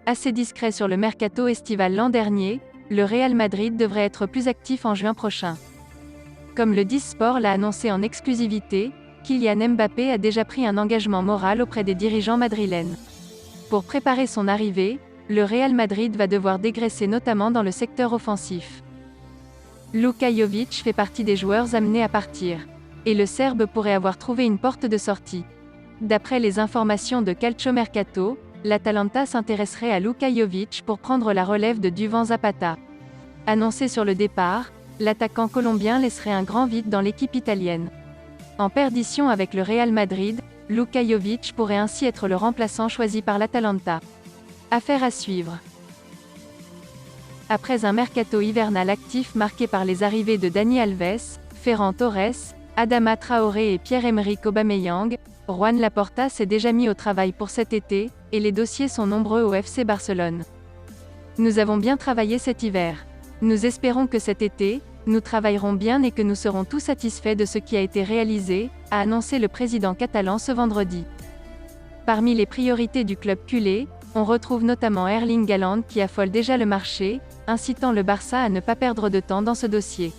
Assez discret sur le mercato estival l'an dernier, le Real Madrid devrait être plus actif en juin prochain. Comme le 10 Sport l'a annoncé en exclusivité, Kylian Mbappé a déjà pris un engagement moral auprès des dirigeants madrilènes. Pour préparer son arrivée, le Real Madrid va devoir dégraisser notamment dans le secteur offensif. Luka Jovic fait partie des joueurs amenés à partir. Et le Serbe pourrait avoir trouvé une porte de sortie. D'après les informations de Calciomercato, l'Atalanta s'intéresserait à Luka Jovic pour prendre la relève de Duvan Zapata. Annoncé sur le départ, l'attaquant colombien laisserait un grand vide dans l'équipe italienne. En perdition avec le Real Madrid, Luka Jovic pourrait ainsi être le remplaçant choisi par l'Atalanta. Affaire à suivre. Après un mercato hivernal actif marqué par les arrivées de Dani Alves, Ferran Torres, Adama Traoré et Pierre-Emerick Aubameyang, Juan Laporta s'est déjà mis au travail pour cet été, et les dossiers sont nombreux au FC Barcelone. Nous avons bien travaillé cet hiver. Nous espérons que cet été, nous travaillerons bien et que nous serons tous satisfaits de ce qui a été réalisé, a annoncé le président catalan ce vendredi. Parmi les priorités du club culé, on retrouve notamment Erling Haaland qui affole déjà le marché, incitant le Barça à ne pas perdre de temps dans ce dossier.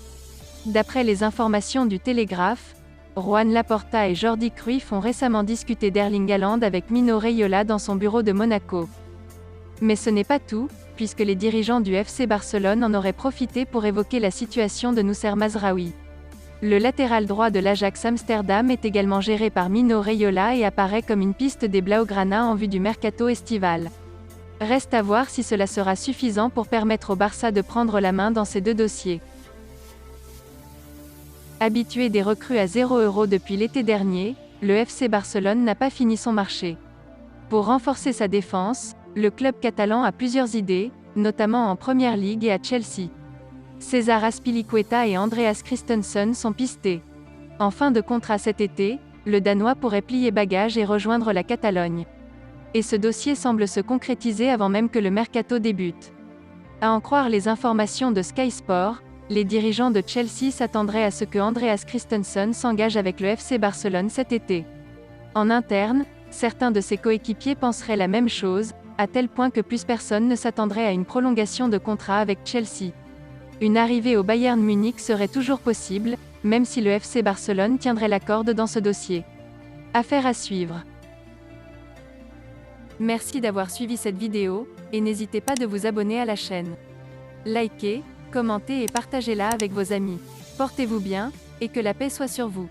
D'après les informations du Télégraphe, Juan Laporta et Jordi Cruyff ont récemment discuté d'Erling Haaland avec Mino Raiola dans son bureau de Monaco. Mais ce n'est pas tout, puisque les dirigeants du FC Barcelone en auraient profité pour évoquer la situation de Noussair Mazraoui. Le latéral droit de l'Ajax Amsterdam est également géré par Mino Raiola et apparaît comme une piste des Blaugrana en vue du mercato estival. Reste à voir si cela sera suffisant pour permettre au Barça de prendre la main dans ces deux dossiers. Habitué des recrues à 0 € depuis l'été dernier, le FC Barcelone n'a pas fini son marché. Pour renforcer sa défense, le club catalan a plusieurs idées, notamment en Première Ligue et à Chelsea. César Azpilicueta et Andreas Christensen sont pistés. En fin de contrat cet été, le Danois pourrait plier bagages et rejoindre la Catalogne. Et ce dossier semble se concrétiser avant même que le mercato débute. À en croire les informations de Sky Sport, les dirigeants de Chelsea s'attendraient à ce que Andreas Christensen s'engage avec le FC Barcelone cet été. En interne, certains de ses coéquipiers penseraient la même chose, à tel point que plus personne ne s'attendrait à une prolongation de contrat avec Chelsea. Une arrivée au Bayern Munich serait toujours possible, même si le FC Barcelone tiendrait la corde dans ce dossier. Affaire à suivre. Merci d'avoir suivi cette vidéo, et n'hésitez pas de vous abonner à la chaîne. Likez, commentez et partagez-la avec vos amis. Portez-vous bien, et que la paix soit sur vous.